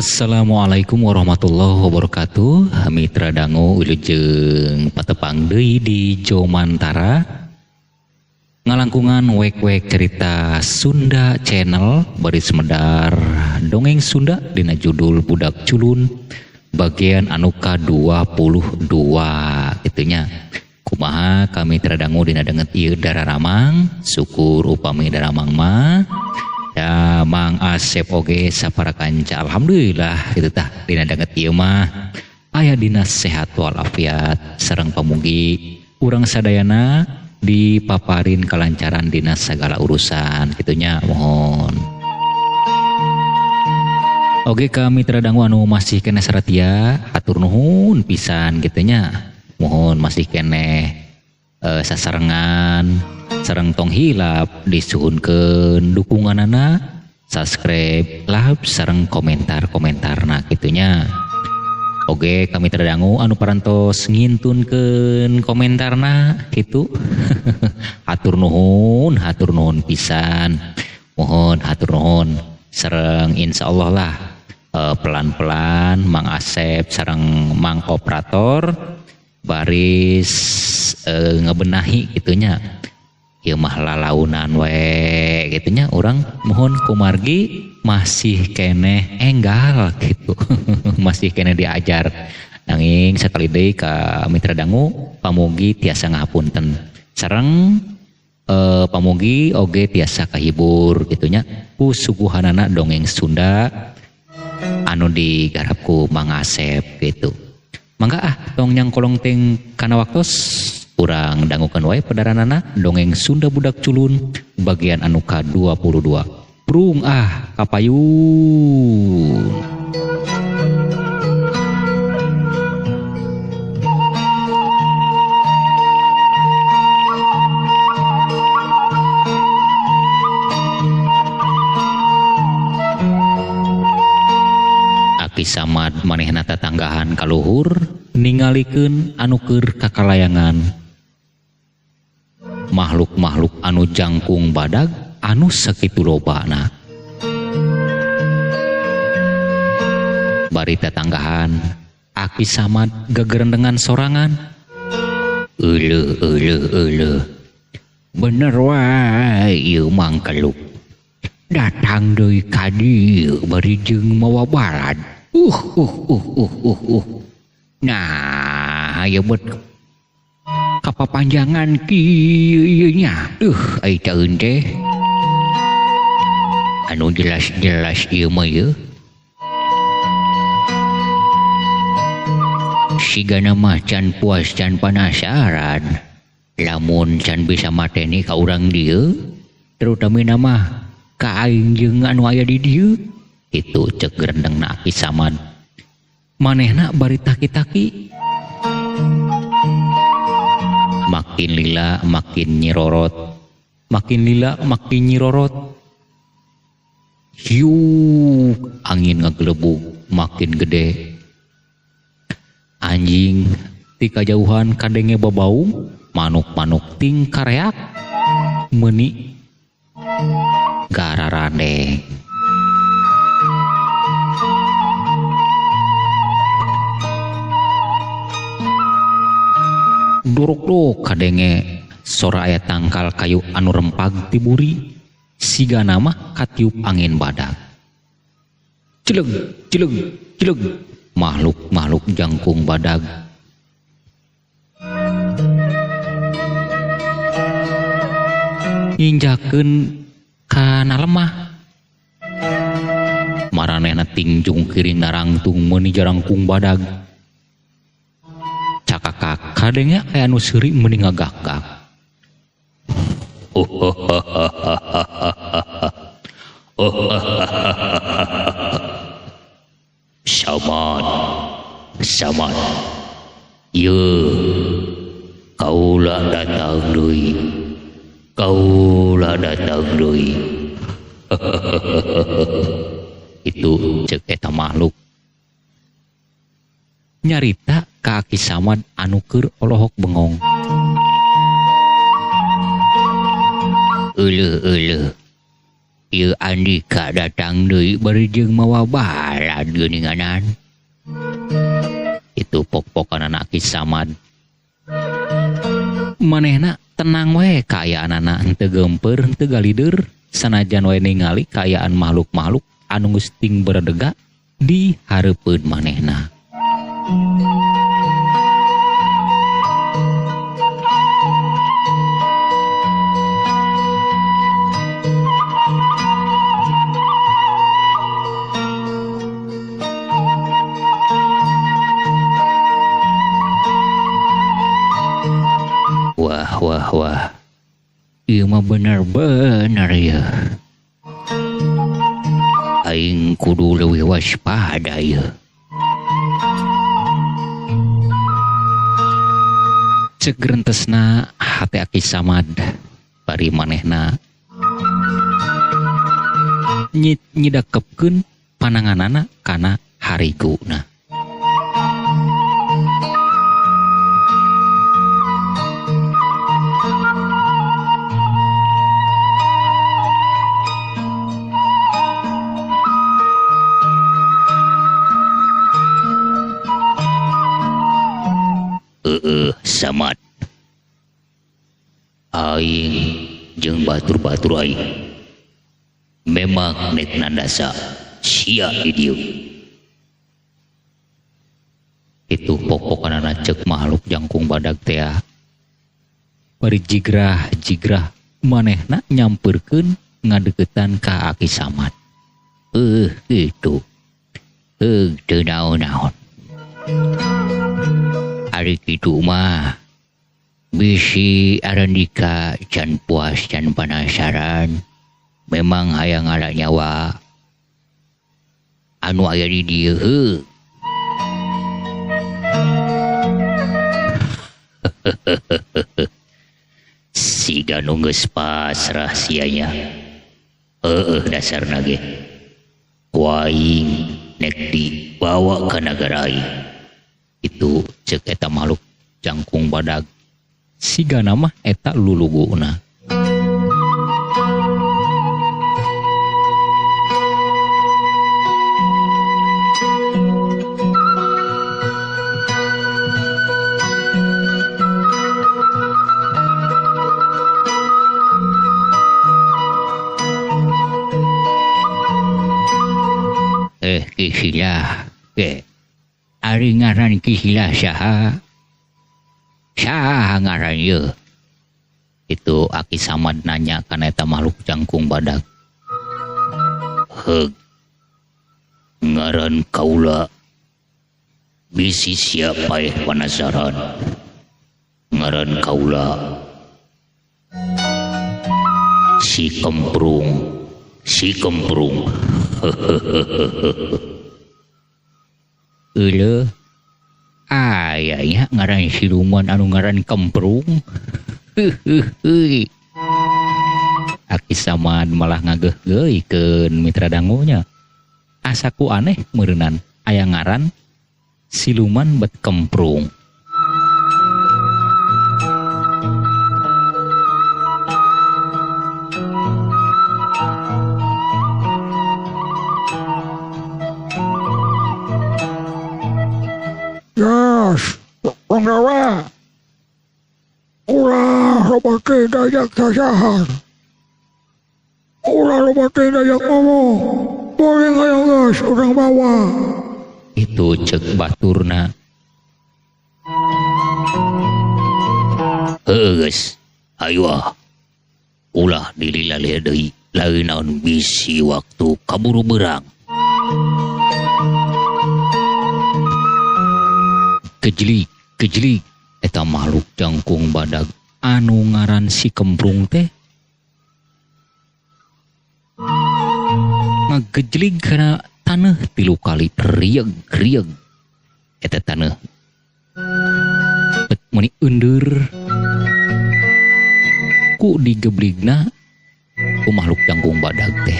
Assalamualaikum warahmatullahi wabarakatuh. Mitra dangu wilujeng patepang deui di Jomantara. Ngalangkungan wek-wek cerita Sunda Channel bari semedar dongeng Sunda dina judul Budak Culun bagian anu ka-22 gitunya. Kumaha kami terdangu dina denget ieu dararamang, syukur upami daramang mah ya Mang Asep oge sapara kanca alhamdulillah gitu tah dina denget ieu mah aya dina sehat walafiat sareng pamugi urang sadayana dipaparin kelancaran dina segala urusan gitunya mohon. Oge kami terdangu anu masih kene saratia hatur nuhun pisan gitunya. Mohon masih kene sasarengan sareng tong hilap disuhunkeun dukunganana, subscribe, like, sareng komentar-komentarna gitunya. Oge kami terdangu anu parantos ngintunkeun komentarna gitu. hatur nuhun pisan. Mohon hatur nuhun sareng insyaallah lah pelan-pelan Mang Asep sareng Mang Operator baris ngebenahi gitunya. Ieu mah lalaunan we gitunya urang mohon kumargi masih kene enggal gitu. Masih kene diajar nanging sakali deui ka mitra dangu pamugi tiasa ngapunten sareng pamugi oge tiasa kahibur gitunya ku suguhanana dongeng Sunda anu digarap ku Mang Asep gitu. Mangga tong nyangkolong ting kana waktos urang dangukeun wae padaranana dongeng Sunda Budak Culun bagian anu ka-22. Prung kapayun. Aki samad manehna tatanggahan kaluhur ningalikeun anu keur kakalayangan makhluk-makhluk anu jangkung badag anu sakitu lobana. Bari tatanggahan aki samad gegerendengan sorangan, euleuh bener wae ieu mangkeluk datang deui ka dieu bari jeung mawa balad. Nah, ayo bet kapapanjangan kieu nya. Ai caeun teh. Anu jelas-jelas ieu mah yeuh. Sigana mah can puas can panasaran. Lamun can bisa mateni ka urang dieu, terutamina mah ka aing jeung anu aya di dieu. Itu cek gerendengna Aki Samad. Manehna bari taki-taki. Makin lila makin nyirorot. Makin lila makin nyirorot. Hiu angin ngagelebug makin gede. Anjing ti kajauhan kadenge babaung, manuk-manuk ting kareak. Meuni gararandeng. Duruk-duruk kadenge sora aya tangkal kayu anu rempag tiburi sigana mah katiup angin badag. Cileg makhluk-makhluk jangkung badag nginjakeun kana lemah. Maranehna tingjung kiring narangtung meuni jarangkung badag. Cakakak kadenge aya anu seuri meuni ngagagak. Samad. Ye kaula datang deui. Itu ceuk eta makhluk nyarita ka Aki Samad anu keur olohok bengong. Euleuh ieu Andika datang deui bari jeung mawa balad geuninganan. Itu pok-pokanana Ki Samad. Manehna tenang we kaayaanana henteu gempeur henteu galideur sanajan we ningali kaayaan makhluk-makhluk anu geus ting beredega di hareupeun manehna. Wah. Ieu mah bener-bener ya. Aing kudu leuwih waspada ya. Ceuk rentesna hate Ki Samad bari manehna nyidakepkeun pananganana kana hariguna. Samad, aing jeung batur-batur aing memang nek nandasa sia di dieu. Itu pokokna ceuk makhluk jangkung badag teh bari jigrah manehna nyampeurkeun ngadeuketan ka Ki Samad. Itu teu naon-naon. Ari kitu mah bisi Arandika can puas can penasaran memang hayang ngalah nyawa anu aya di dieu heuh. Siga nu geus pasrah sianya. Dasarna ge waing nek dibawa ka nagara aing. Itu ceuk eta makhluk jangkung badag sigana mah eta luluguna. Kisilah ari ngaran kisilah saha ngaran ieu. Itu Ki Samad nanya kana eta makhluk jangkung badag. Ngaran kaula bisi siapa penasaran. Ngaran kaula si kemprung. Euleuh aya ngaran siluman anu ngaran Kemprung. Ki Samad malah ngageuh-geuhikeun mitra dangunya. Asaku aneh meureunnan aya ngaran siluman bet Kemprung. Yes, Panggawa. Ulah lobake dayak sasahan. Ulah lobake dayak ngomong. Boleh ngayang gas orang bawa. Itu ceuk baturna. Geus, ayo ulah dililalih deui lain naon bisi waktu kaburu berang. Kejlik eta makhluk jangkung badag anu ngaran si Kemprung teh ngagejlig kana taneuh 3 kali rieg eta taneuh bet meuni eundur ku digebligna ku makhluk jangkung badag teh.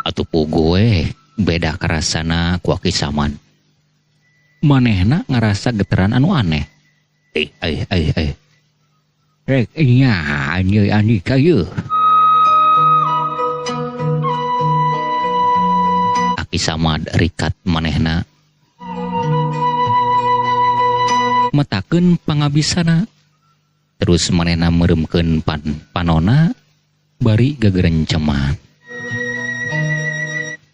Atupu gue beda karasana ku Ki Samad. Manehna ngarasa geteran anu aneh. Rek nya anjay andika ye. Aki Samad rikat manehna. Metakeun pangabisana. Terus manehna meremkeun panona bari gagerenceman.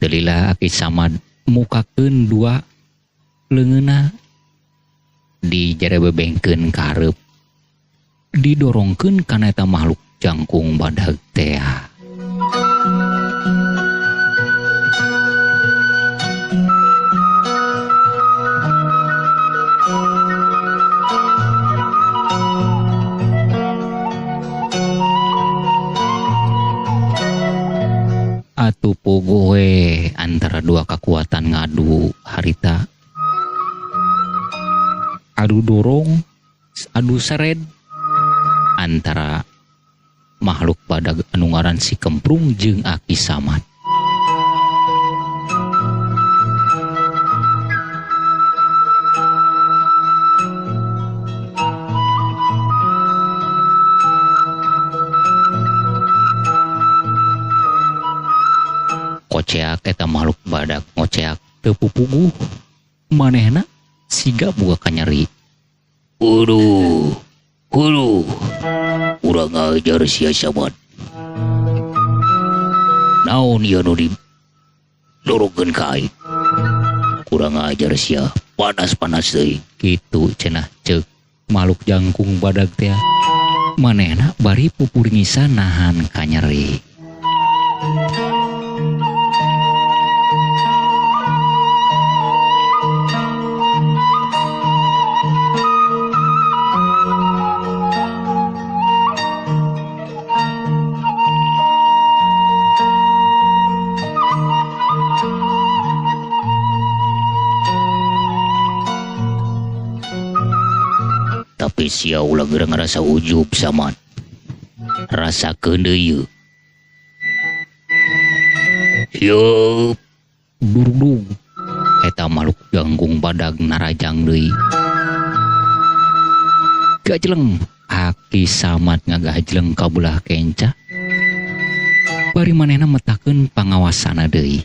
Teu lila Aki Samad mukakeun dua leungeunna dijarebebengkeun ka hareup. Didorongkeun kana eta makhluk jangkung badag teh. Atuh puguh we antara dua kekuatan ngadu harita. Adu dorong, adu sered antara makhluk badag anu ngaran si Kemprung jeung Aki Samad. Koceak eta makhluk badag ngoceak teu pupuguh. Manehna siga boga kanyeri. Waduh. Urang ngajar sia Samad. Naon ieu nu didorongkeun ka aing? Kurang ngajar sia, panas-panas deui. Kitu cenah ceuk makhluk jangkung badag teh. Manehna bari pupuringisan nahan kanyeri. Tapi sia ulah gerang rasa ujub Samad. Rasakeun deui. Yup. Durdung. Eta makhluk jangkung badag narajang deui. Gajleng. Aki Samad ngagajleng ka belah kenca. Bari manehna metakeun pangawasana deui.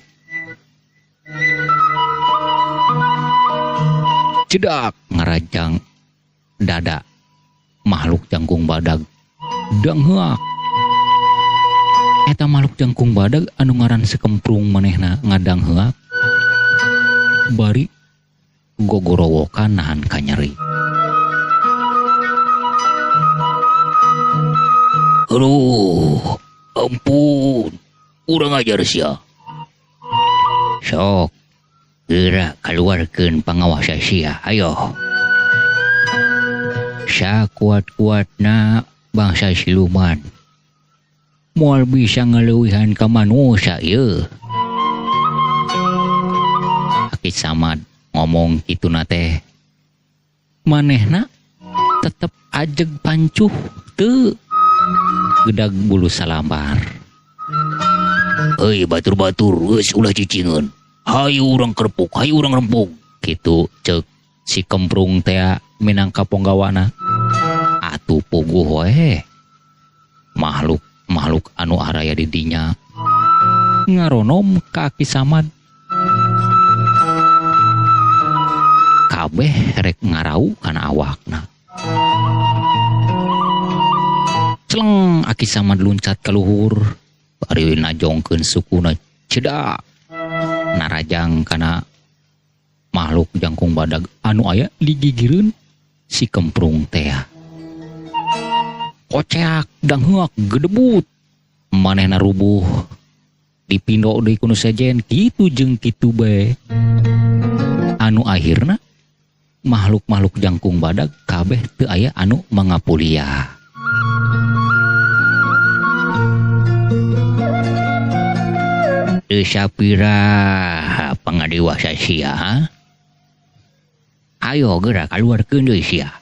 Cedak ngarajang dada makhluk jangkung badag dangheuak. Eta makhluk jangkung badag anu ngaran Sekemprung manehna ngadangheuk bari gogorowokan nahan kanyeri. Aduh, ampun, urang ajar sia. Sok, geura kaluarkeun pangawasa sia, ayo. Sakuat-kuatna bangsa siluman moal bisa ngeleuwihan ka manusia ieu. Aki Samad ngomong kituna teh. Manehna tetep ajeg pancuh teu gedag bulu salambar. Heuy batur-batur geus ulah cicingeun. Hayu urang kerpuk, hayu urang rempung. Kitu ceuk si Kemprung teh minangka ponggawana. Atuh puguh we. Makhluk anu araya di dinya ngaronom ka Aki Samad. Kabeh rek ngarau kana awakna. Celeng Aki Samad luncat ka luhur bari najongkeun sukuna cedak narajang kana makhluk jangkung badag anu aya di gigireun si Kemprung teh. Koceak dangheuak gedebut manehna rubuh dipindo deui ku nu sejen kitu jeung kitu bae. Anu akhirna makhluk-makhluk jangkung badag kabeh teu aya anu mangapulia. Teu sapira pangadewasa sia. Ayo geura kaluarkeun deui sia.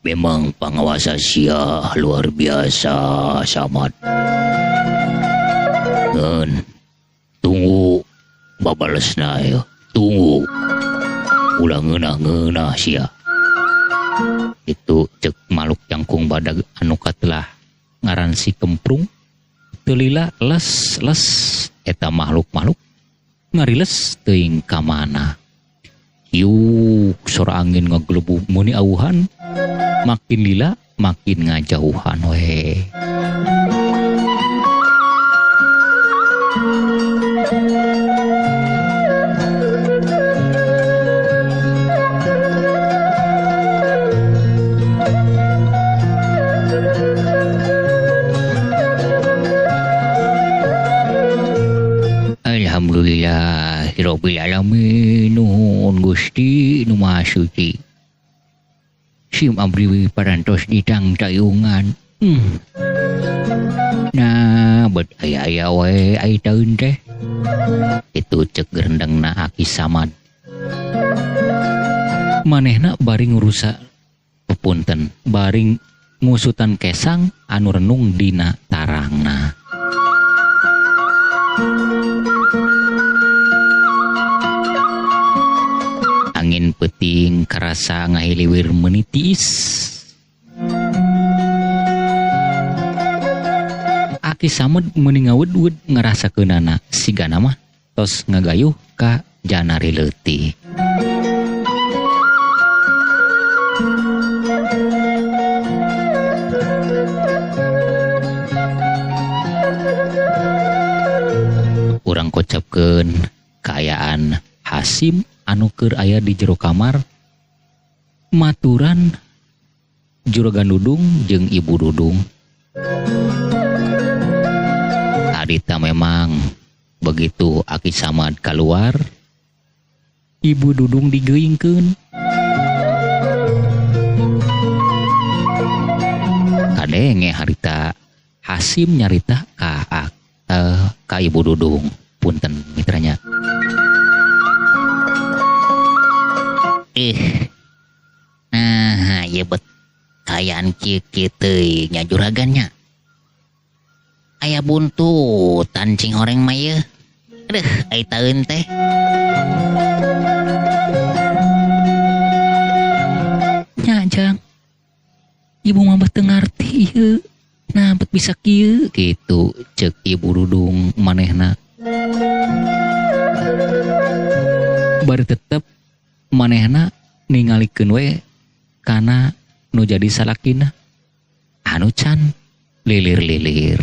Memang pengawasa sia luar biasa Samad. Ngen, tunggu babalesna ya, tunggu. ulah ngeunah-ngeunah sia. Itu cek makhluk jangkung badag anu katelah ngaran si Kemprung. Teu lila les eta makhluk-makhluk ngariles teuing ka mana. Yuk sora angin ngaglebu muni auhan makin lila makin ngajauhan we. Alhamdulillahirabbil alamin. Nuhun Gusti nu Maha Suci. Sim abdi parantos ditang tayungan. Nah, bet aya we ai taun teh. Itu cek gerendengna Aki Samad. Manehna bari ngurusa pepunten, bari ngusutan kesang anu renung dina tarangna. Angin peting karasa ngahiliwir menitis. Aki Samad meuni ngawud-wud ngarasakeunana sigana mah tos ngagayuh ka janari leutik. Urang kocapkeun kaayaan Hasim anu keur aya di jero kamar, maturan Juragan Dudung jeung Ibu Dudung. Adita memang begitu Aki Samad keluar, Ibu Dudung digeuingkeun. Kadenge harita Hasim nyarita ka Ibu Dudung, punten mitranya. Nah, ya bet kayaan kieu teuing nya juragannya. Aya buntutan cing horeng mah yeuh. Aduh, ai taeun teh. Nya Jang. Ibu mah teu ngarti ieu. Nah, bet bisa kieu kitu ceuk Ibu Dudung manehna. Bari tetep manehna ningalikeun we kana nu jadi salakina anu can lilir-lilir.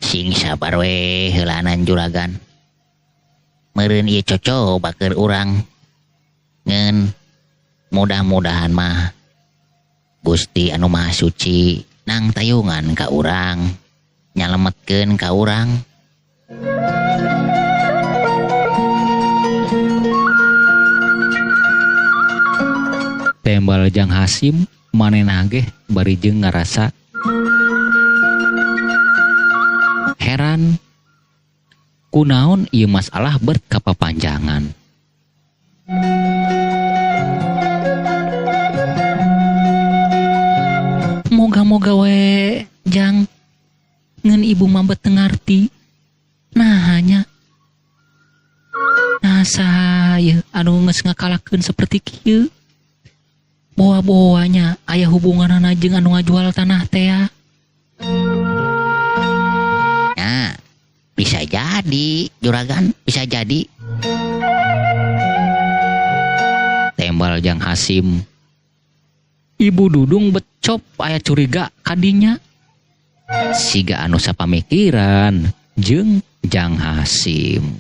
Sing sabar we heulanan juragan. Meureun ieu cocoba keur urang. Ngeun mudah-mudahan mah Gusti anu Maha Suci nang tayungan ka urang, nyalemetkeun ka urang. Tembal Jang Hasim manehna ge bari jeung ngarasa heran kunaon ieu masalah bet kapapanjangan. Moga-moga we Jang ngeun ibu mah bet teu ngarti. Nah hanya saya anu geus ngakalakeun saperti kieu. Boa-boanya aya hubunganana jeung anu ngajual tanah teh ya. Nah, bisa jadi juragan, bisa jadi. Tembal Jang Hasim. Ibu Dudung becop aya curiga kadinya. Siga anu sapamikiran jeung Jang Hasim.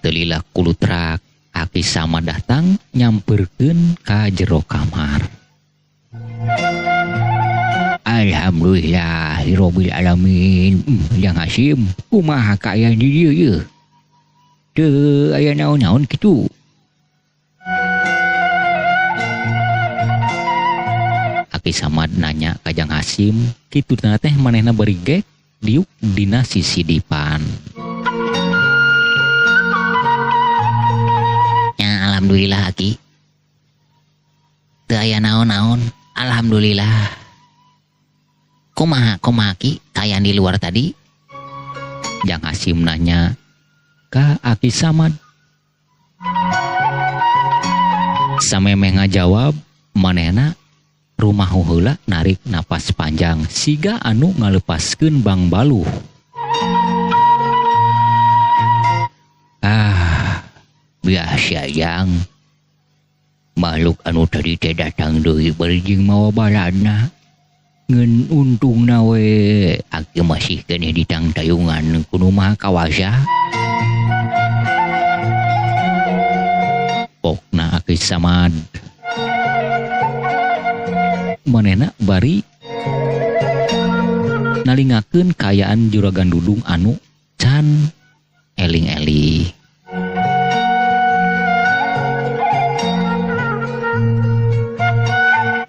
Telilah kulutrak Aki Samad datang nyamperkeun ka jero kamar. Alhamdulillahirabbil alamin. Jang Hasim, kumaha kaayaan di dieu ye? Teu aya naon-naon kitu. Aki Samad nanya ka Jang Hasim, kitu teh manehna bari gek diuk dina sisi dipan. Alhamdulillah Aki. Teu aya naon-naon. Alhamdulillah. Kumaha Ki kayan di luar tadi? Jang Hasim nanya ka Aki Samad. Samemeh ngajawab, manehna rumah heula narik napas panjang siga anu ngalepaskeun Bang Baluh. Biasa yang makhluk anu tadi teh datang deui berijing mawa balana. Ngan untungna we Aki masih keneh di tangtayungan kudu maha kawasa. Pokna Aki Samad. Manehna bari nalingakeun kayaan Juragan Dudung anu can eling-eling.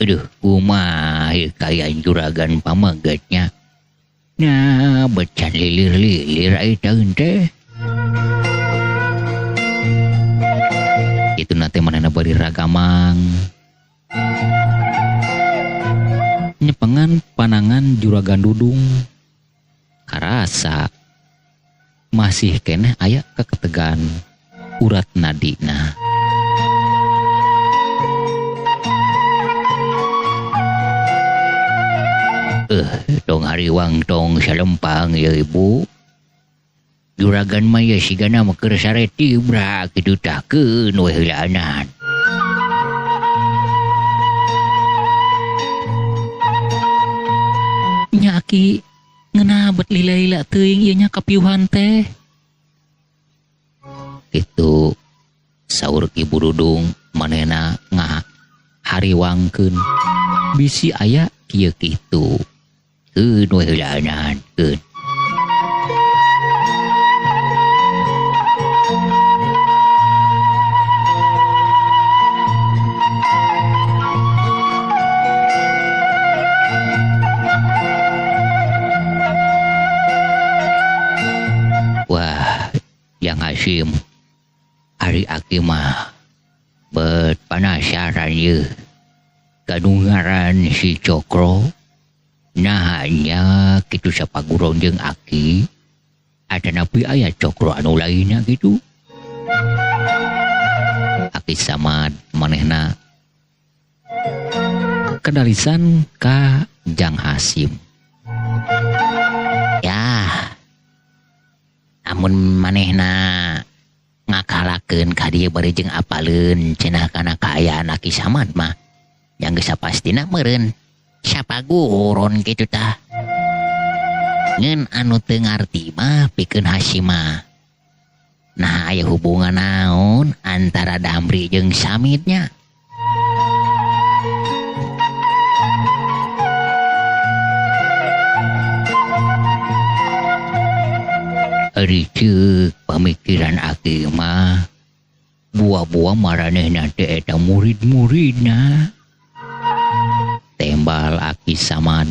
Aduh, kumaha kayaan Juragan pamagetnya. Nah, becan lilir-lilir ai taun teh. Itu nate manehna bari ragamang. Nyepengan panangan Juragan Dudung. Karasa masih keneh aya keketegan urat nadina. Tong hariwang tong salempang ya ibu. Juragan maya sigana keur sareti bra kitu tah keun we heulaanan. Nya Aki ngeunah bet lila-lila teuing ieu nya kapiuhan teh. Itu saur Ibu Dudung manehna hariwangkeun Bisi aya kieu kitu. Keun we heulaanan keun. Wah, Yang Hasim, Ari Aki mah bet panasaran ye. Kadungaran si Cokro nah hanya kitu sapaguron jeung Aki ada napi aya Cokro anu lainnya gitu. Aki Samad manehna kedalisan ka Jang Hasim. Ya, amun manehna ngakalakeun ka dieu bari jeung apaleun cenah kana kaayaan Aki Samad mah yang geus pastina meureun sapaguron kitu tah. Ngeun anu teu ngarti mah pikeun Hasim mah. Nah, aya hubungan naon antara Damri jeung Samidnya? Ari ceuk pamikiran Aki mah buah-buah maranehna teh eta murid-muridna. Tembal Aki Samad.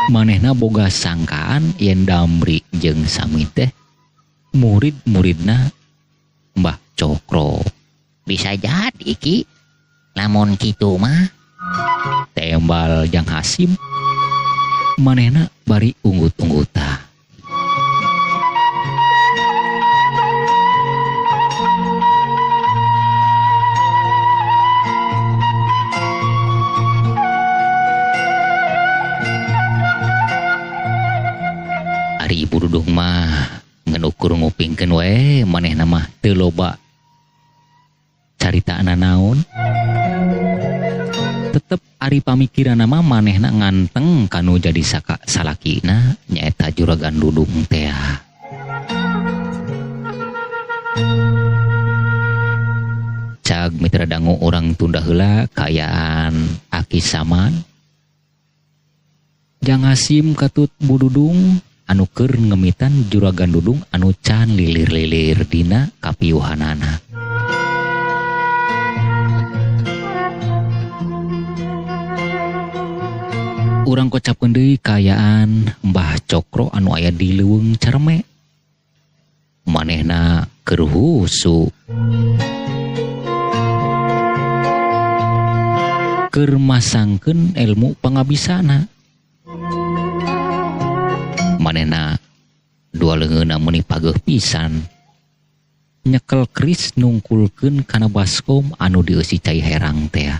Manehna boga sangkaan yen Damri jeung Samid teh murid-muridna Mbah Cokro. Bisa jadi Ki, lamun kitu mah. Tembal Jang Hasim. Manehna bari unggut-ungguta. Ibu Dudung mah ngenukur ngupingkeun we manehna mah teu loba caritaana naon. Tetep ari pamikiranna mah manehna nganteng kanu jadi salakina nyaeta Juragan Dudung teh. Cag mitra dangu urang tunda heula kaayaan Aki Samad. Jang Hasim katut Bu Dudung anu keur ngemitan Juragan Dudung anu can lilir-lilir dina kapiuhanana. Urang kocapkeun deui kaayaan Mbah Cokro anu aya di Leuweung Cerme. Manehna keur husu. keur masangkeun ilmu pangabisana. Manehna dua leungeunna meuni pageuh pisan nyekel keris nungkulkeun kana baskom anu dieusi Cai Herang teh.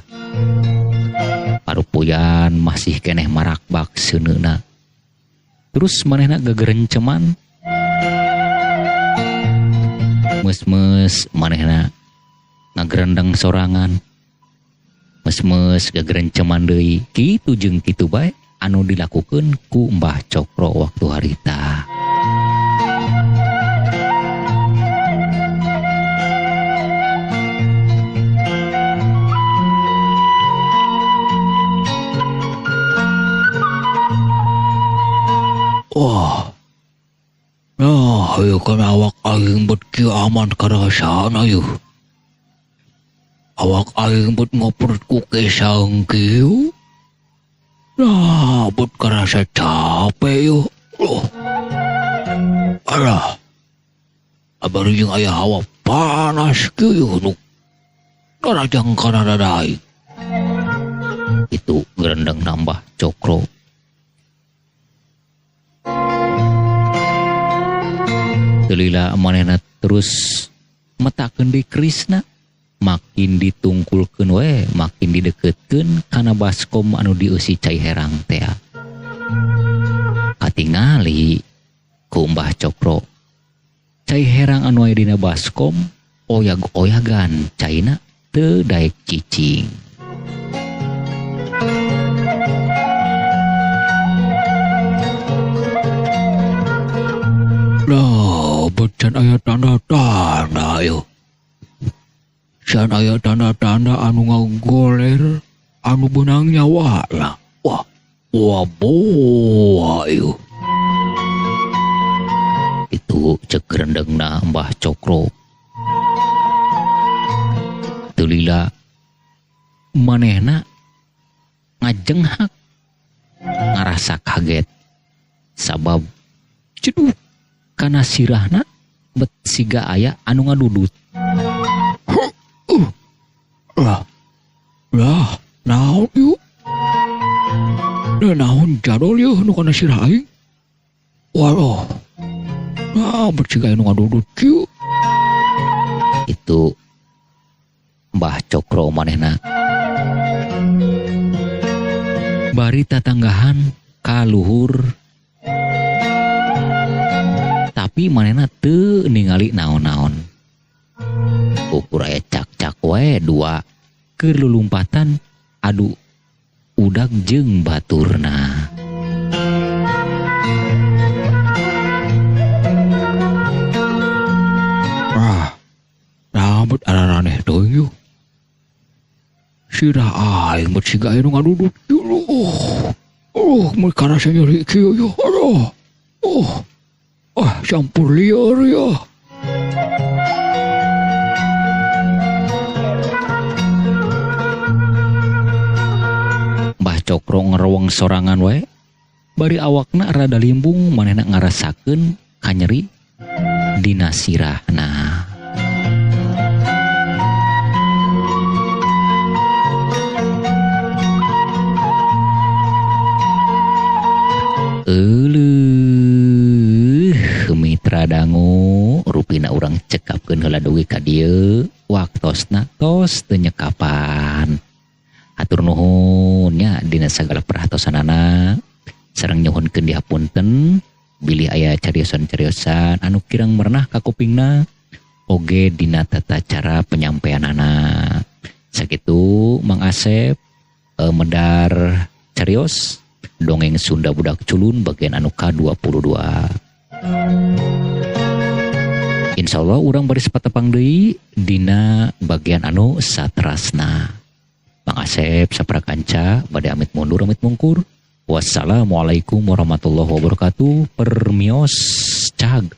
Parupuyan masih keneh marakbak seuneuna. Terus manehna gegerenceman. Mes-mes manehna ngagerendeng sorangan. Mes-mes gegerenceman deui. Kitu jeung kitu bae anu dilakukeun ku Mbah Cokro waktu harita. Wah, nah, ayo kan awak aing bet kieu aman karasaan ayo. Awak aing bet ngoprot ku kesang kieu. Nah, bet karasa capek yo. Alah, abari jeung aya hawa panas kieu yo nu karajang kana dadaik. Itu gerendeng nambah Cokro. Lila manehna terus metakeun di kerisna, makin ditungkulkeun we, makin dideketkeun kana baskom anu dieusi Cai Herang teh. Katingali ku Mbah Cokro, Cai Herang anu aya dina baskom oyag-oyagan caina teu daek cicing. Nah, becan aya tanda-tanda yo. Can aya tanda-tanda anu ngagoler, anu benang nyawa lah. Wah, boa yo. Itu cek gerendengna Mbah Cokro. Tulila manehna ngajenghak ngarasa kaget sabab ceduk kana sirahna bet siga aya anu ngadudut. Lah, naon yuk? Naon jadol yuk nu kana sirah aing? Waduh, nah bet siga anu ngadudut yuk. Itu Mbah Cokro manehna bari tatanggahan ka luhur, tapi manehna teu ningali naon-naon. Ukur aya cak-cak wae dua keur lulumpatan adu udag jeung baturna. Nah bet araraneh teuing yuk. Sirah aing bet siga anu ngadudut yuk. Mun karasa nyeri kieu yuk. Campur liar ya. Mbah Cokro ngerowong sorangan wae, bari awakna rada limbung manehna ngarasakeun kanyeri dina sirahna. Mitra dangu rupina urang cekapkeun heula dugi ka dieu, waktosna tos teu nyekapan. Hatur nuhun nya dina sagala perhatosanana, sareng nyuhunkeun dihapunten bilih aya cariosan-cariosan anu kirang merenah ka kupingna oge dina tata cara penyampaianana. Sakitu Mang Asep medar carios dongeng Sunda Budak Culun bagian anu ka-22. Insyaallah urang bari sapatepang deui dina bagian anu saterasna. Mang Asep saprakanca bade amit mundur amit mungkur. Wassalamualaikum warahmatullahi wabarakatuh. Permios cag